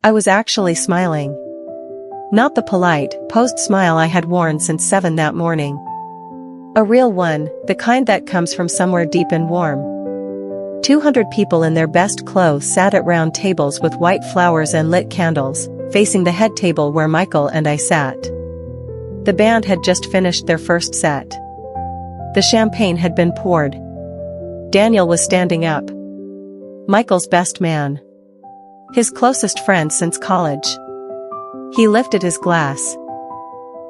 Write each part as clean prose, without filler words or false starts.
I was actually smiling. Not the polite, posed smile I had worn since 7 that morning. A real one, the kind that comes from somewhere deep and warm. 200 people in their best clothes sat at round tables with white flowers and lit candles, facing the head table where Michael and I sat. The band had just finished their first set. The champagne had been poured. Daniel was standing up. Michael's best man. His closest friend since college. He lifted his glass.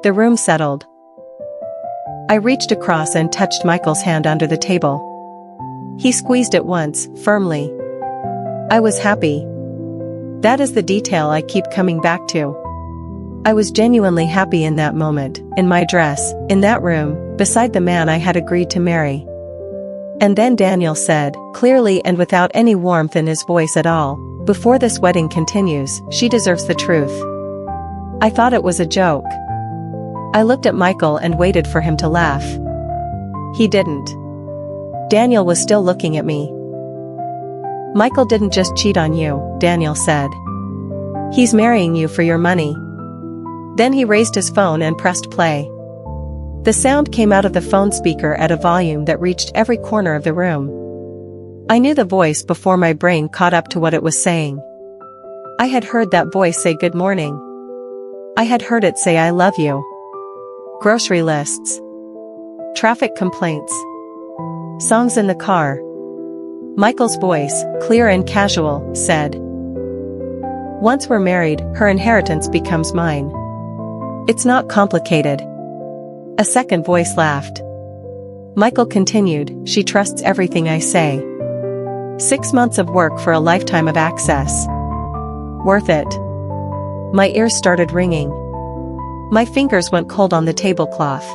The room settled. I reached across and touched Michael's hand under the table. He squeezed it once, firmly. I was happy. That is the detail I keep coming back to. I was genuinely happy in that moment, in my dress, in that room, beside the man I had agreed to marry. And then Daniel said, clearly and without any warmth in his voice at all, before this wedding continues, she deserves the truth. I thought it was a joke. I looked at Michael and waited for him to laugh. He didn't. Daniel was still looking at me. Michael didn't just cheat on you, Daniel said. He's marrying you for your money. Then he raised his phone and pressed play. The sound came out of the phone speaker at a volume that reached every corner of the room. I knew the voice before my brain caught up to what it was saying. I had heard that voice say good morning. I had heard it say I love you. Grocery lists. Traffic complaints. Songs in the car. Michael's voice, clear and casual, said, "Once we're married, her inheritance becomes mine. It's not complicated." A second voice laughed. Michael continued, "She trusts everything I say. 6 months of work for a lifetime of access. Worth it." My ears started ringing. My fingers went cold on the tablecloth.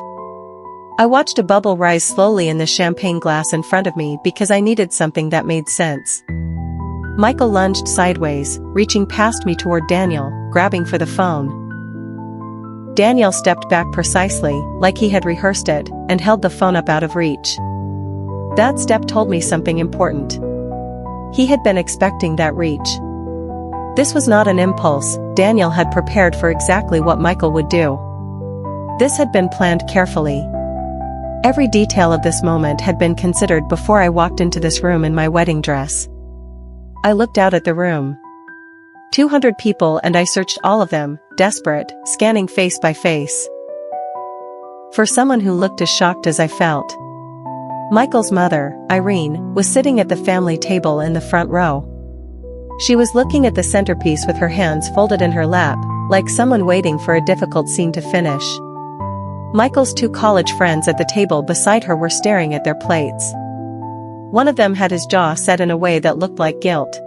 I watched a bubble rise slowly in the champagne glass in front of me because I needed something that made sense. Michael lunged sideways, reaching past me toward Daniel, grabbing for the phone. Daniel stepped back precisely, like he had rehearsed it, and held the phone up out of reach. That step told me something important. He had been expecting that reach. This was not an impulse. Daniel had prepared for exactly what Michael would do. This had been planned carefully. Every detail of this moment had been considered before I walked into this room in my wedding dress. I looked out at the room. 200 people, and I searched all of them, desperate, scanning face by face. For someone who looked as shocked as I felt. Michael's mother, Irene, was sitting at the family table in the front row. She was looking at the centerpiece with her hands folded in her lap, like someone waiting for a difficult scene to finish. Michael's 2 college friends at the table beside her were staring at their plates. One of them had his jaw set in a way that looked like guilt.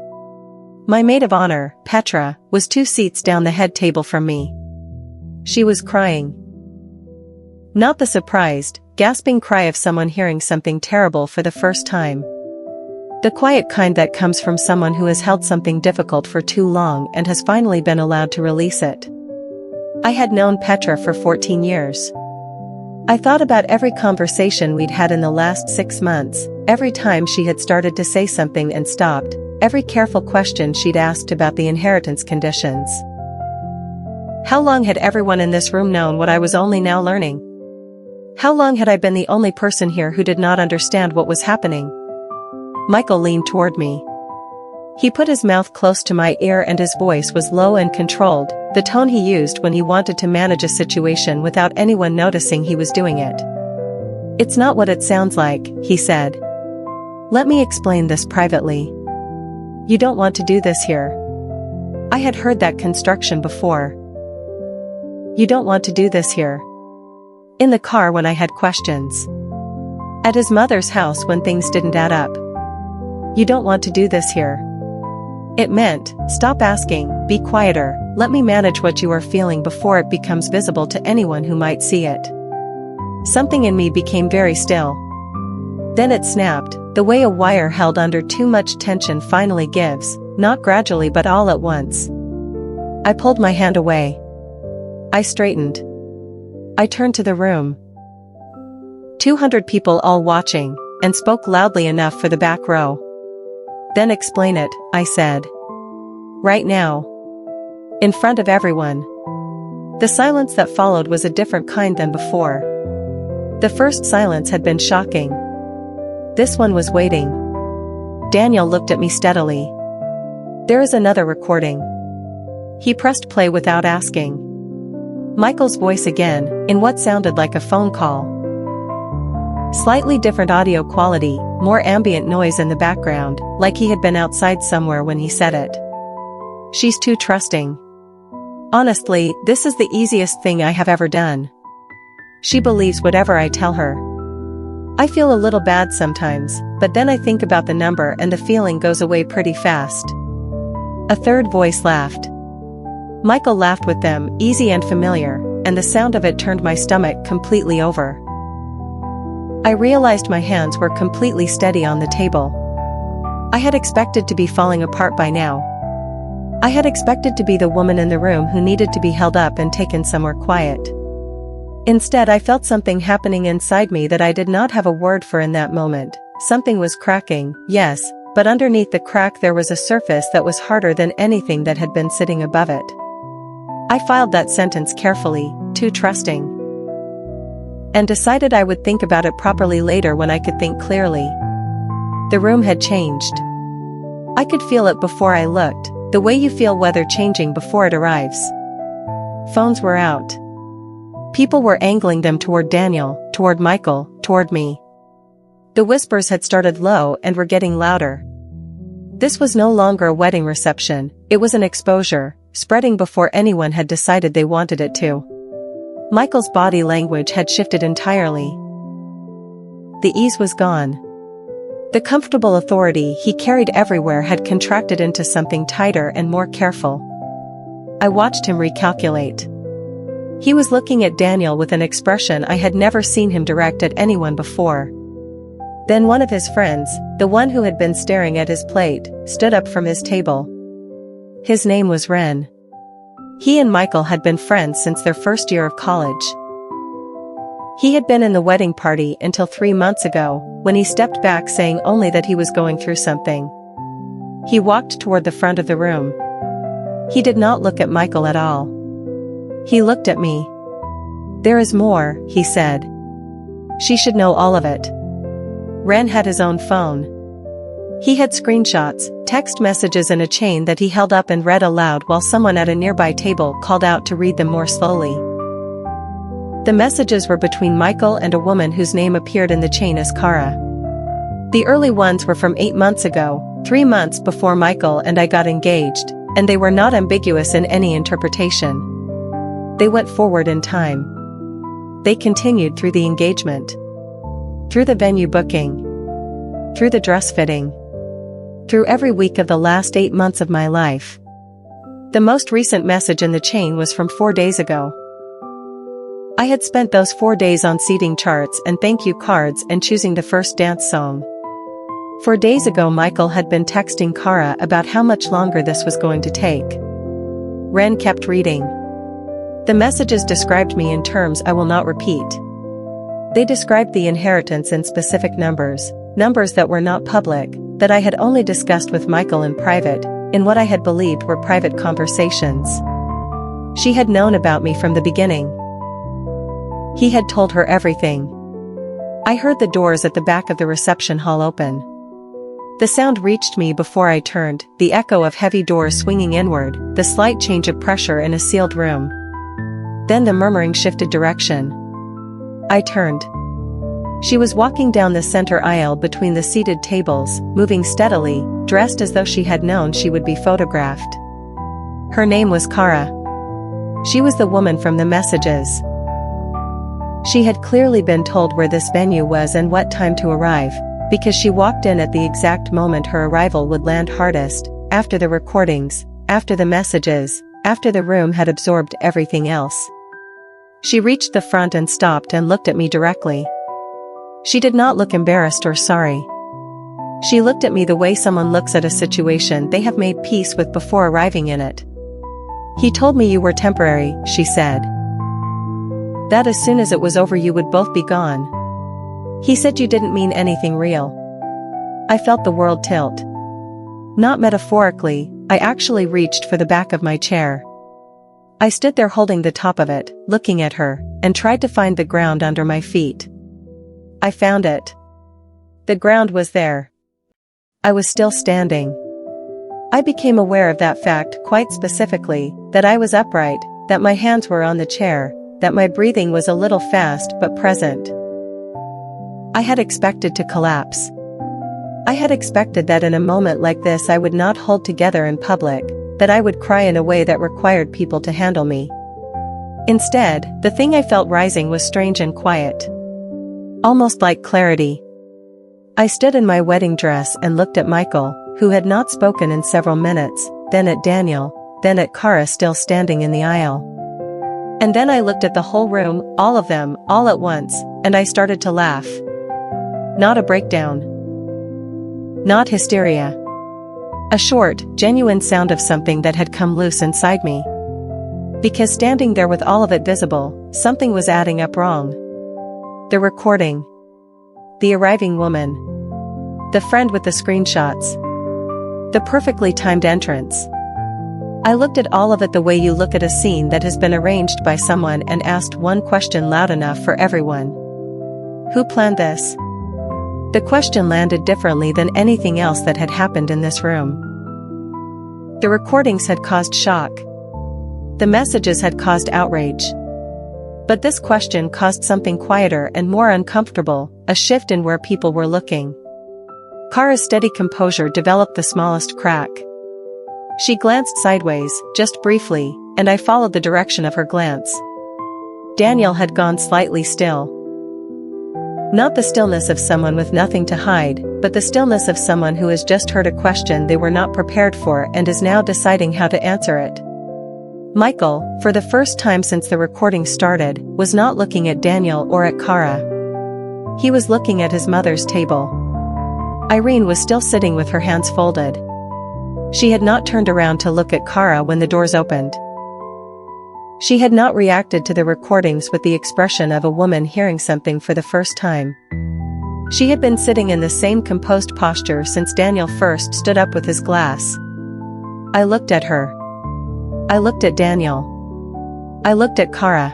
My maid of honor, Petra, was 2 seats down the head table from me. She was crying. Not the surprised, gasping cry of someone hearing something terrible for the first time. The quiet kind that comes from someone who has held something difficult for too long and has finally been allowed to release it. I had known Petra for 14 years. I thought about every conversation we'd had in the last 6 months, every time she had started to say something and stopped, every careful question she'd asked about the inheritance conditions. How long had everyone in this room known what I was only now learning? How long had I been the only person here who did not understand what was happening? Michael leaned toward me. He put his mouth close to my ear and his voice was low and controlled, the tone he used when he wanted to manage a situation without anyone noticing he was doing it. "It's not what it sounds like," he said. "Let me explain this privately. You don't want to do this here." I had heard that construction before. "You don't want to do this here." In the car when I had questions. At his mother's house when things didn't add up. "You don't want to do this here." It meant, stop asking, be quieter, let me manage what you are feeling before it becomes visible to anyone who might see it. Something in me became very still. Then it snapped, the way a wire held under too much tension finally gives, not gradually but all at once. I pulled my hand away. I straightened. I turned to the room. 200 people all watching, and spoke loudly enough for the back row. "Then explain it," I said. "Right now." In front of everyone. The silence that followed was a different kind than before. The first silence had been shocking. This one was waiting. Daniel looked at me steadily. "There is another recording." He pressed play without asking. Michael's voice again, in what sounded like a phone call. Slightly different audio quality, more ambient noise in the background, like he had been outside somewhere when he said it. "She's too trusting. Honestly, this is the easiest thing I have ever done. She believes whatever I tell her. I feel a little bad sometimes, but then I think about the number and the feeling goes away pretty fast." A third voice laughed. Michael laughed with them, easy and familiar, and the sound of it turned my stomach completely over. I realized my hands were completely steady on the table. I had expected to be falling apart by now. I had expected to be the woman in the room who needed to be held up and taken somewhere quiet. Instead, I felt something happening inside me that I did not have a word for in that moment. Something was cracking, yes, but underneath the crack there was a surface that was harder than anything that had been sitting above it. I filed that sentence carefully, too trusting, and decided I would think about it properly later when I could think clearly. The room had changed. I could feel it before I looked, the way you feel weather changing before it arrives. Phones were out. People were angling them toward Daniel, toward Michael, toward me. The whispers had started low and were getting louder. This was no longer a wedding reception, it was an exposure, spreading before anyone had decided they wanted it to. Michael's body language had shifted entirely. The ease was gone. The comfortable authority he carried everywhere had contracted into something tighter and more careful. I watched him recalculate. He was looking at Daniel with an expression I had never seen him direct at anyone before. Then one of his friends, the one who had been staring at his plate, stood up from his table. His name was Ren. He and Michael had been friends since their first year of college. He had been in the wedding party until 3 months ago, when he stepped back saying only that he was going through something. He walked toward the front of the room. He did not look at Michael at all. He looked at me. "There is more," he said. "She should know all of it." Ren had his own phone. He had screenshots, text messages in a chain that he held up and read aloud while someone at a nearby table called out to read them more slowly. The messages were between Michael and a woman whose name appeared in the chain as Kara. The early ones were from 8 months ago, 3 months before Michael and I got engaged, and they were not ambiguous in any interpretation. They went forward in time. They continued through the engagement, through the venue booking, through the dress fitting, through every week of the last 8 months of my life. The most recent message in the chain was from 4 days ago. I had spent those 4 days on seating charts and thank you cards and choosing the first dance song. 4 days ago Michael had been texting Kara about how much longer this was going to take. Ren kept reading. The messages described me in terms I will not repeat. They described the inheritance in specific numbers, numbers that were not public, that I had only discussed with Michael in private, in what I had believed were private conversations. She had known about me from the beginning. He had told her everything. I heard the doors at the back of the reception hall open. The sound reached me before I turned, the echo of heavy doors swinging inward, the slight change of pressure in a sealed room. Then the murmuring shifted direction. I turned. She was walking down the center aisle between the seated tables, moving steadily, dressed as though she had known she would be photographed. Her name was Kara. She was the woman from the messages. She had clearly been told where this venue was and what time to arrive, because she walked in at the exact moment her arrival would land hardest, after the recordings, after the messages, after the room had absorbed everything else. She reached the front and stopped and looked at me directly. She did not look embarrassed or sorry. She looked at me the way someone looks at a situation they have made peace with before arriving in it. "He told me you were temporary," she said. "That as soon as it was over you would both be gone. He said you didn't mean anything real." I felt the world tilt. Not metaphorically, I actually reached for the back of my chair. I stood there holding the top of it, looking at her, and tried to find the ground under my feet. I found it. The ground was there. I was still standing. I became aware of that fact quite specifically, that I was upright, that my hands were on the chair, that my breathing was a little fast but present. I had expected to collapse. I had expected that in a moment like this I would not hold together in public, that I would cry in a way that required people to handle me. Instead, the thing I felt rising was strange and quiet. Almost like clarity. I stood in my wedding dress and looked at Michael, who had not spoken in several minutes, then at Daniel, then at Kara still standing in the aisle. And then I looked at the whole room, all of them, all at once, and I started to laugh. Not a breakdown. Not hysteria. A short, genuine sound of something that had come loose inside me. Because standing there with all of it visible, something was adding up wrong. The recording. The arriving woman. The friend with the screenshots. The perfectly timed entrance. I looked at all of it the way you look at a scene that has been arranged by someone and asked one question loud enough for everyone. Who planned this? The question landed differently than anything else that had happened in this room. The recordings had caused shock. The messages had caused outrage. But this question caused something quieter and more uncomfortable, a shift in where people were looking. Kara's steady composure developed the smallest crack. She glanced sideways, just briefly, and I followed the direction of her glance. Daniel had gone slightly still. Not the stillness of someone with nothing to hide, but the stillness of someone who has just heard a question they were not prepared for and is now deciding how to answer it. Michael, for the first time since the recording started, was not looking at Daniel or at Kara. He was looking at his mother's table. Irene was still sitting with her hands folded. She had not turned around to look at Kara when the doors opened. She had not reacted to the recordings with the expression of a woman hearing something for the first time. She had been sitting in the same composed posture since Daniel first stood up with his glass. I looked at her. I looked at Daniel. I looked at Kara.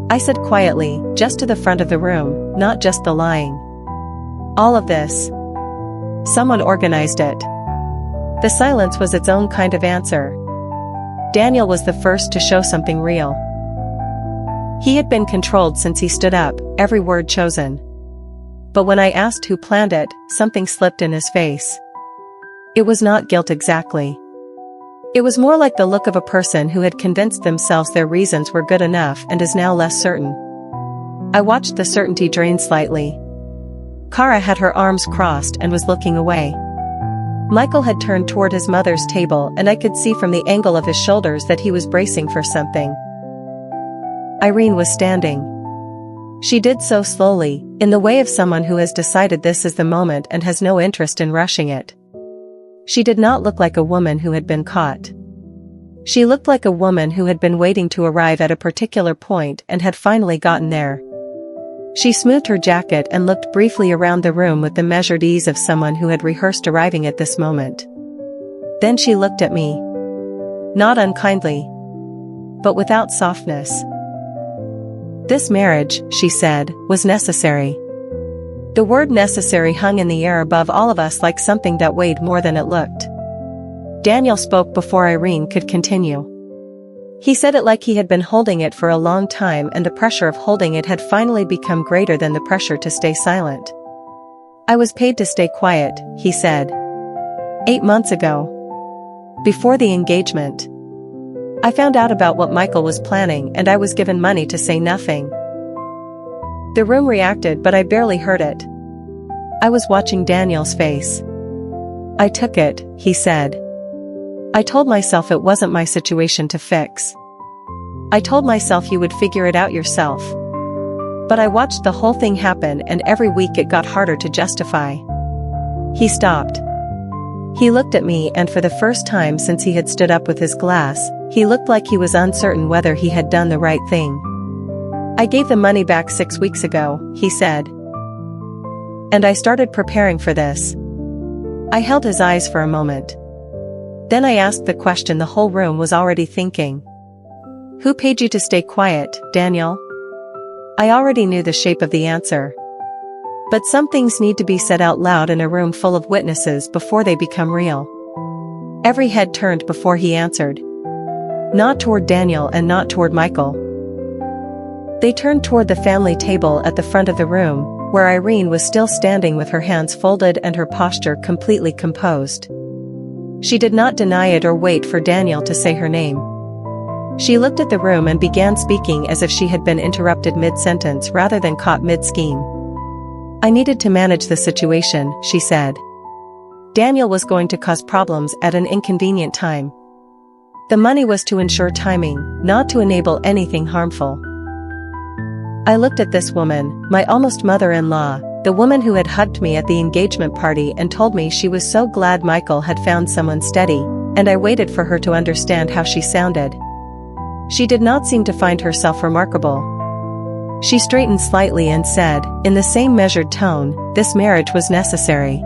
I said quietly, just to the front of the room, not just the lying. All of this. Someone organized it. The silence was its own kind of answer. Daniel was the first to show something real. He had been controlled since he stood up, every word chosen. But when I asked who planned it, something slipped in his face. It was not guilt exactly. It was more like the look of a person who had convinced themselves their reasons were good enough and is now less certain. I watched the certainty drain slightly. Kara had her arms crossed and was looking away. Michael had turned toward his mother's table and I could see from the angle of his shoulders that he was bracing for something. Irene was standing. She did so slowly, in the way of someone who has decided this is the moment and has no interest in rushing it. She did not look like a woman who had been caught. She looked like a woman who had been waiting to arrive at a particular point and had finally gotten there. She smoothed her jacket and looked briefly around the room with the measured ease of someone who had rehearsed arriving at this moment. Then she looked at me. Not unkindly. But without softness. This marriage, she said, was necessary. The word necessary hung in the air above all of us like something that weighed more than it looked. Daniel spoke before Irene could continue. He said it like he had been holding it for a long time and the pressure of holding it had finally become greater than the pressure to stay silent. I was paid to stay quiet, he said. 8 months ago. Before the engagement. I found out about what Michael was planning and I was given money to say nothing. The room reacted but I barely heard it. I was watching Daniel's face. I took it, he said. I told myself it wasn't my situation to fix. I told myself you would figure it out yourself. But I watched the whole thing happen and every week it got harder to justify. He stopped. He looked at me and for the first time since he had stood up with his glass, he looked like he was uncertain whether he had done the right thing. I gave the money back 6 weeks ago, he said. And I started preparing for this. I held his eyes for a moment. Then I asked the question the whole room was already thinking. Who paid you to stay quiet, Daniel? I already knew the shape of the answer. But some things need to be said out loud in a room full of witnesses before they become real. Every head turned before he answered. Not toward Daniel and not toward Michael. They turned toward the family table at the front of the room, where Irene was still standing with her hands folded and her posture completely composed. She did not deny it or wait for Daniel to say her name. She looked at the room and began speaking as if she had been interrupted mid-sentence rather than caught mid-scheme. I needed to manage the situation, she said. Daniel was going to cause problems at an inconvenient time. The money was to ensure timing, not to enable anything harmful. I looked at this woman, my almost mother-in-law, the woman who had hugged me at the engagement party and told me she was so glad Michael had found someone steady, and I waited for her to understand how she sounded. She did not seem to find herself remarkable. She straightened slightly and said, in the same measured tone, this marriage was necessary.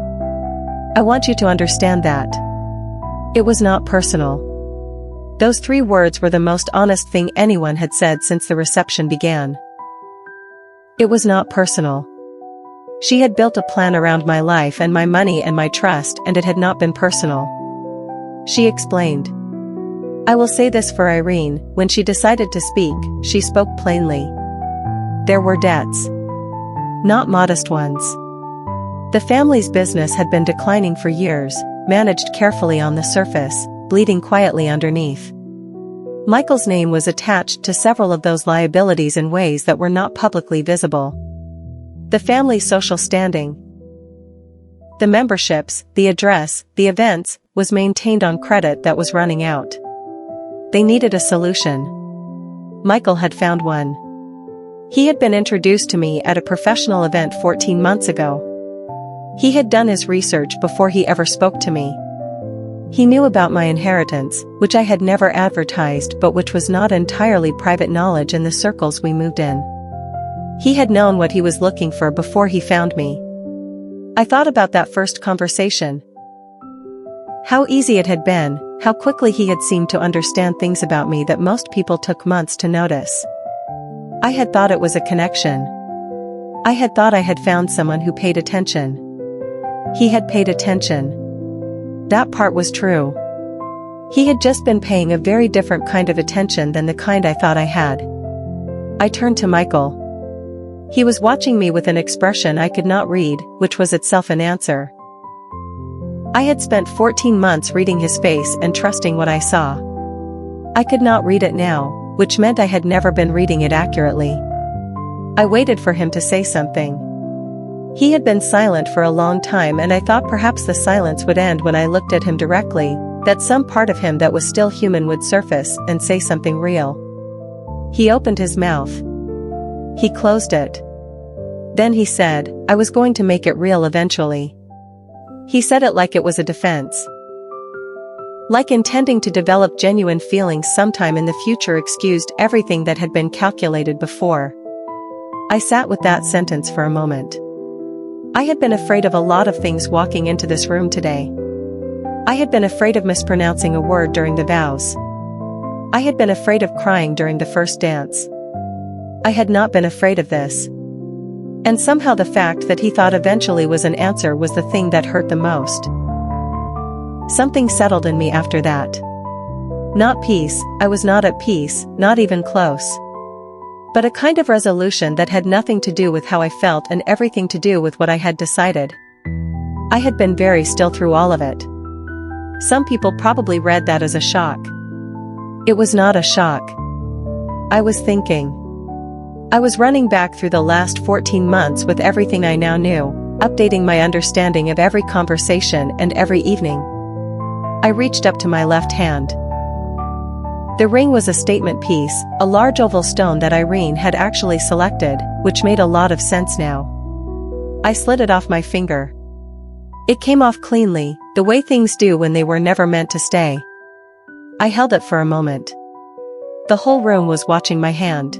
I want you to understand that. It was not personal. Those 3 words were the most honest thing anyone had said since the reception began. It was not personal. She had built a plan around my life and my money and my trust, and it had not been personal. She explained. I will say this for Irene, when she decided to speak, she spoke plainly. There were debts. Not modest ones. The family's business had been declining for years, managed carefully on the surface, bleeding quietly underneath. Michael's name was attached to several of those liabilities in ways that were not publicly visible. The family's social standing, the memberships, the address, the events, was maintained on credit that was running out. They needed a solution. Michael had found one. He had been introduced to me at a professional event 14 months ago. He had done his research before he ever spoke to me. He knew about my inheritance, which I had never advertised but which was not entirely private knowledge in the circles we moved in. He had known what he was looking for before he found me. I thought about that first conversation. How easy it had been, how quickly he had seemed to understand things about me that most people took months to notice. I had thought it was a connection. I had thought I had found someone who paid attention. He had paid attention. That part was true. He had just been paying a very different kind of attention than the kind I thought I had. I turned to Michael. He was watching me with an expression I could not read, which was itself an answer. I had spent 14 months reading his face and trusting what I saw. I could not read it now, which meant I had never been reading it accurately. I waited for him to say something. He had been silent for a long time, and I thought perhaps the silence would end when I looked at him directly, that some part of him that was still human would surface and say something real. He opened his mouth. He closed it. Then he said, I was going to make it real eventually. He said it like it was a defense. Like intending to develop genuine feelings sometime in the future excused everything that had been calculated before. I sat with that sentence for a moment. I had been afraid of a lot of things walking into this room today. I had been afraid of mispronouncing a word during the vows. I had been afraid of crying during the first dance. I had not been afraid of this. And somehow the fact that he thought eventually was an answer was the thing that hurt the most. Something settled in me after that. Not peace, I was not at peace, not even close. But a kind of resolution that had nothing to do with how I felt and everything to do with what I had decided. I had been very still through all of it. Some people probably read that as a shock. It was not a shock. I was thinking. I was running back through the last 14 months with everything I now knew, updating my understanding of every conversation and every evening. I reached up to my left hand. The ring was a statement piece, a large oval stone that Irene had actually selected, which made a lot of sense now. I slid it off my finger. It came off cleanly, the way things do when they were never meant to stay. I held it for a moment. The whole room was watching my hand.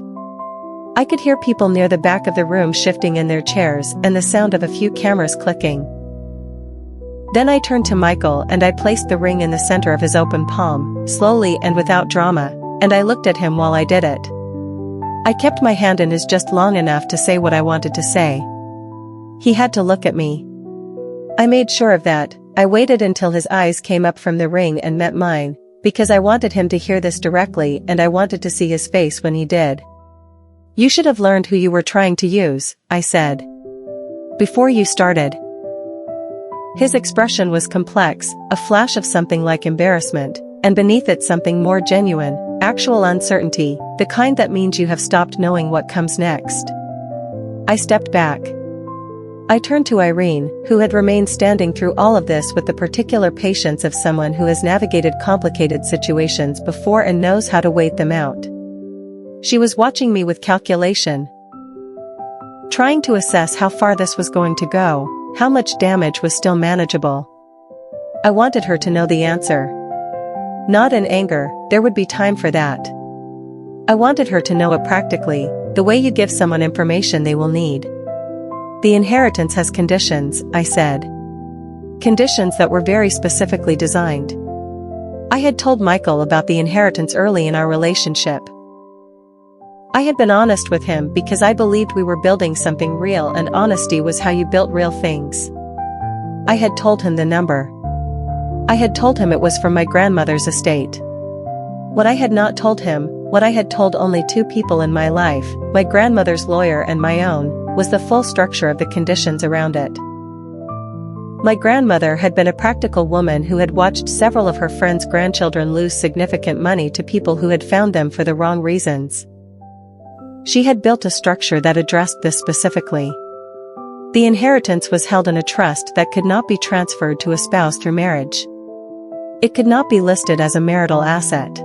I could hear people near the back of the room shifting in their chairs and the sound of a few cameras clicking. Then I turned to Michael and I placed the ring in the center of his open palm, slowly and without drama, and I looked at him while I did it. I kept my hand in his just long enough to say what I wanted to say. He had to look at me. I made sure of that. I waited until his eyes came up from the ring and met mine, because I wanted him to hear this directly and I wanted to see his face when he did. "You should have learned who you were trying to use," I said. "Before you started." His expression was complex, a flash of something like embarrassment, and beneath it something more genuine, actual uncertainty, the kind that means you have stopped knowing what comes next. I stepped back. I turned to Irene, who had remained standing through all of this with the particular patience of someone who has navigated complicated situations before and knows how to wait them out. She was watching me with calculation, trying to assess how far this was going to go, how much damage was still manageable. I wanted her to know the answer. Not in anger, there would be time for that. I wanted her to know it practically, the way you give someone information they will need. "The inheritance has conditions," I said. Conditions that were very specifically designed. I had told Michael about the inheritance early in our relationship. I had been honest with him because I believed we were building something real and honesty was how you built real things. I had told him the number. I had told him it was from my grandmother's estate. What I had not told him, what I had told only two people in my life, my grandmother's lawyer and my own, was the full structure of the conditions around it. My grandmother had been a practical woman who had watched several of her friends' grandchildren lose significant money to people who had found them for the wrong reasons. She had built a structure that addressed this specifically. The inheritance was held in a trust that could not be transferred to a spouse through marriage. It could not be listed as a marital asset.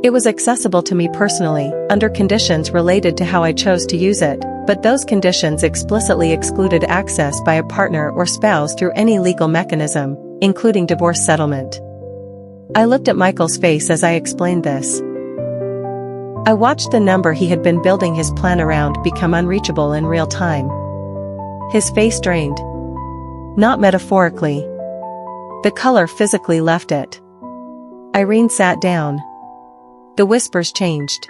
It was accessible to me personally, under conditions related to how I chose to use it, but those conditions explicitly excluded access by a partner or spouse through any legal mechanism, including divorce settlement. I looked at Michael's face as I explained this. I watched the number he had been building his plan around become unreachable in real time. His face drained. Not metaphorically. The color physically left it. Irene sat down. The whispers changed.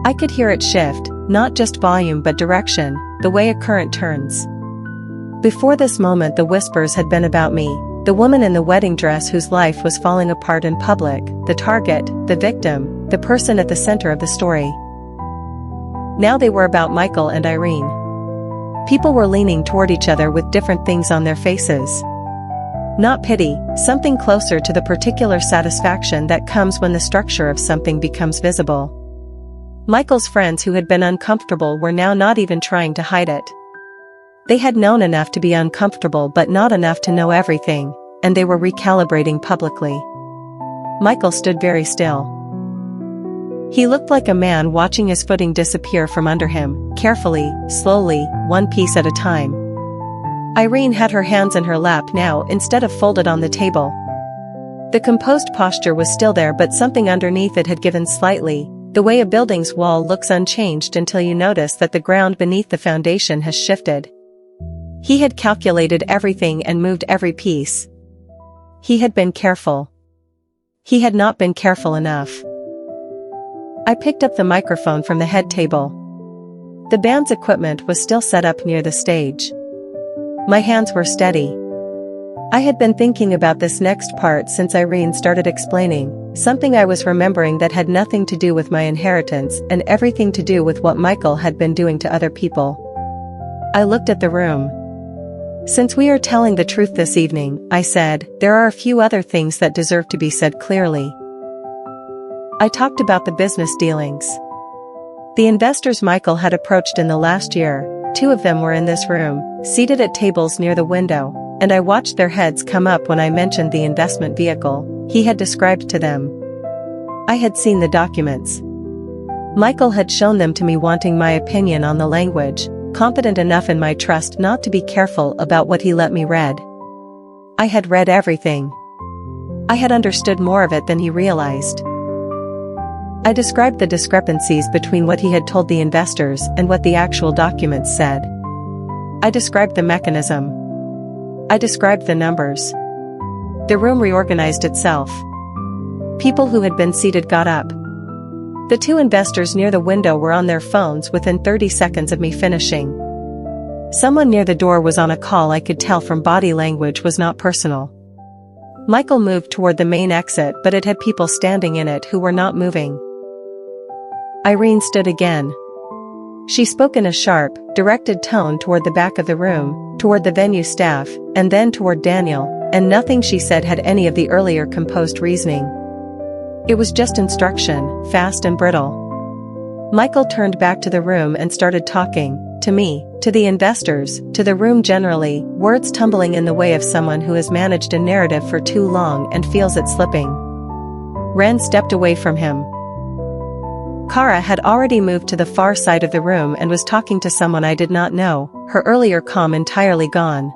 I could hear it shift, not just volume but direction, the way a current turns. Before this moment the whispers had been about me, the woman in the wedding dress whose life was falling apart in public, the target, the victim, the person at the center of the story. Now they were about Michael and Irene. People were leaning toward each other with different things on their faces. Not pity, something closer to the particular satisfaction that comes when the structure of something becomes visible. Michael's friends who had been uncomfortable were now not even trying to hide it. They had known enough to be uncomfortable but not enough to know everything, and they were recalibrating publicly. Michael stood very still. He looked like a man watching his footing disappear from under him, carefully, slowly, one piece at a time. Irene had her hands in her lap now instead of folded on the table. The composed posture was still there but something underneath it had given slightly, the way a building's wall looks unchanged until you notice that the ground beneath the foundation has shifted. He had calculated everything and moved every piece. He had been careful. He had not been careful enough. I picked up the microphone from the head table. The band's equipment was still set up near the stage. My hands were steady. I had been thinking about this next part since Irene started explaining, something I was remembering that had nothing to do with my inheritance and everything to do with what Michael had been doing to other people. I looked at the room. Since we are telling the truth this evening, I said, there are a few other things that deserve to be said clearly. I talked about the business dealings. The investors Michael had approached in the last year, two of them were in this room, seated at tables near the window, and I watched their heads come up when I mentioned the investment vehicle he had described to them. I had seen the documents. Michael had shown them to me, wanting my opinion on the language, confident enough in my trust not to be careful about what he let me read. I had read everything. I had understood more of it than he realized. I described the discrepancies between what he had told the investors and what the actual documents said. I described the mechanism. I described the numbers. The room reorganized itself. People who had been seated got up. The two investors near the window were on their phones within 30 seconds of me finishing. Someone near the door was on a call. I could tell from body language was not personal. Michael moved toward the main exit, but it had people standing in it who were not moving. Irene stood again. She spoke in a sharp, directed tone toward the back of the room, toward the venue staff, and then toward Daniel, and nothing she said had any of the earlier composed reasoning. It was just instruction, fast and brittle. Michael turned back to the room and started talking, to me, to the investors, to the room generally, words tumbling in the way of someone who has managed a narrative for too long and feels it slipping. Ren stepped away from him. Kara had already moved to the far side of the room and was talking to someone I did not know, her earlier calm entirely gone.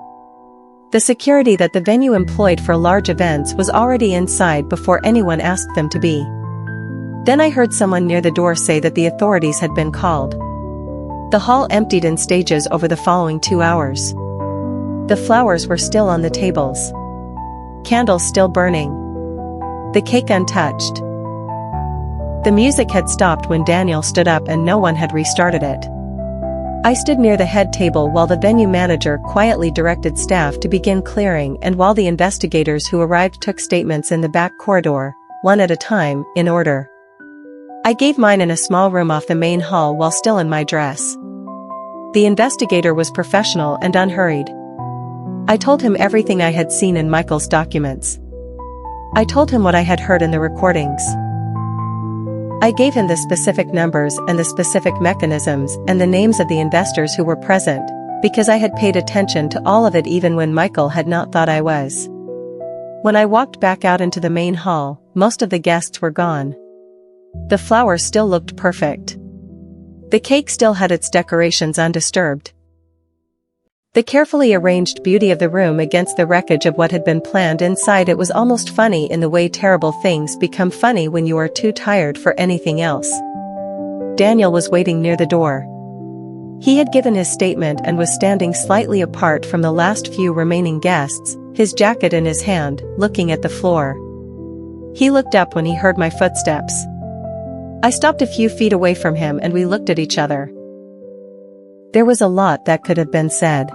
The security that the venue employed for large events was already inside before anyone asked them to be. Then I heard someone near the door say that the authorities had been called. The hall emptied in stages over the following 2 hours. The flowers were still on the tables. Candles still burning. The cake untouched. The music had stopped when Daniel stood up and no one had restarted it. I stood near the head table while the venue manager quietly directed staff to begin clearing and while the investigators who arrived took statements in the back corridor, one at a time, in order. I gave mine in a small room off the main hall while still in my dress. The investigator was professional and unhurried. I told him everything I had seen in Michael's documents. I told him what I had heard in the recordings. I gave him the specific numbers and the specific mechanisms and the names of the investors who were present, because I had paid attention to all of it even when Michael had not thought I was. When I walked back out into the main hall, most of the guests were gone. The flowers still looked perfect. The cake still had its decorations undisturbed. The carefully arranged beauty of the room against the wreckage of what had been planned inside it was almost funny in the way terrible things become funny when you are too tired for anything else. Daniel was waiting near the door. He had given his statement and was standing slightly apart from the last few remaining guests, his jacket in his hand, looking at the floor. He looked up when he heard my footsteps. I stopped a few feet away from him and we looked at each other. There was a lot that could have been said.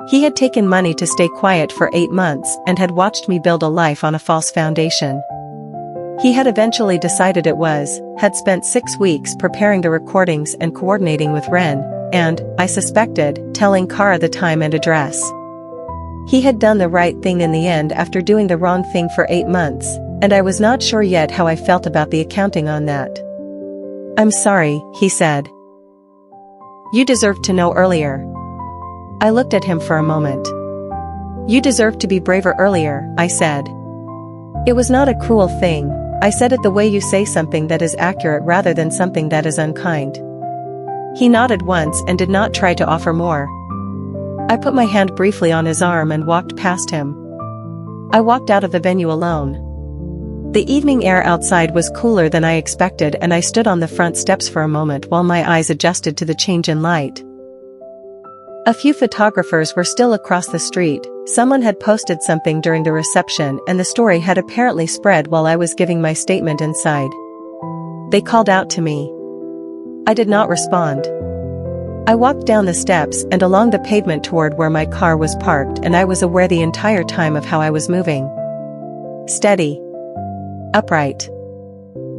He had taken money to stay quiet for 8 months and had watched me build a life on a false foundation. He had eventually decided it was, had spent 6 weeks preparing the recordings and coordinating with Ren, and, I suspected, telling Kara the time and address. He had done the right thing in the end after doing the wrong thing for 8 months, and I was not sure yet how I felt about the accounting on that. "I'm sorry," he said. "You deserved to know earlier." I looked at him for a moment. "You deserved to be braver earlier," I said. "It was not a cruel thing, I said it the way you say something that is accurate rather than something that is unkind." He nodded once and did not try to offer more. I put my hand briefly on his arm and walked past him. I walked out of the venue alone. The evening air outside was cooler than I expected and I stood on the front steps for a moment while my eyes adjusted to the change in light. A few photographers were still across the street. Someone had posted something during the reception and the story had apparently spread while I was giving my statement inside. They called out to me. I did not respond. I walked down the steps and along the pavement toward where my car was parked and I was aware the entire time of how I was moving. Steady. Upright.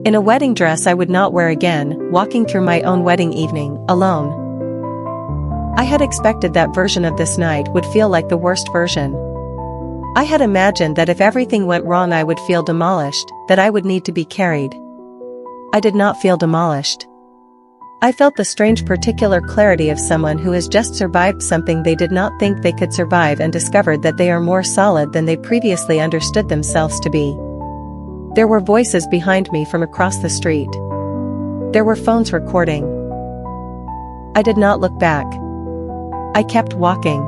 In a wedding dress I would not wear again, walking through my own wedding evening, alone. I had expected that version of this night would feel like the worst version. I had imagined that if everything went wrong I would feel demolished, that I would need to be carried. I did not feel demolished. I felt the strange particular clarity of someone who has just survived something they did not think they could survive and discovered that they are more solid than they previously understood themselves to be. There were voices behind me from across the street. There were phones recording. I did not look back. I kept walking.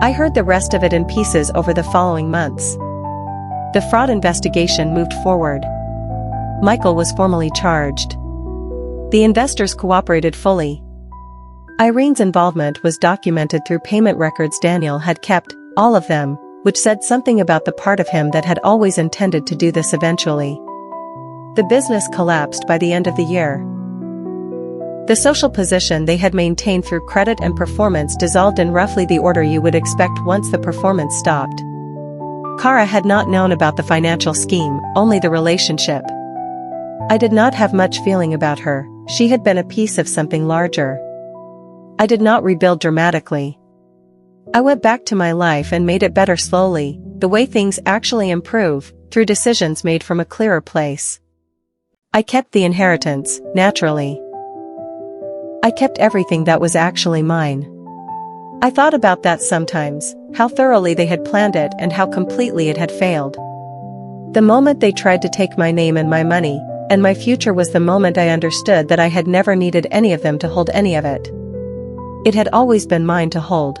I heard the rest of it in pieces over the following months. The fraud investigation moved forward. Michael was formally charged. The investors cooperated fully. Irene's involvement was documented through payment records Daniel had kept, all of them, which said something about the part of him that had always intended to do this eventually. The business collapsed by the end of the year. The social position they had maintained through credit and performance dissolved in roughly the order you would expect once the performance stopped. Kara had not known about the financial scheme, only the relationship. I did not have much feeling about her. She had been a piece of something larger. I did not rebuild dramatically. I went back to my life and made it better slowly, the way things actually improve, through decisions made from a clearer place. I kept the inheritance, naturally. I kept everything that was actually mine. I thought about that sometimes, how thoroughly they had planned it and how completely it had failed. The moment they tried to take my name and my money, and my future was the moment I understood that I had never needed any of them to hold any of it. It had always been mine to hold.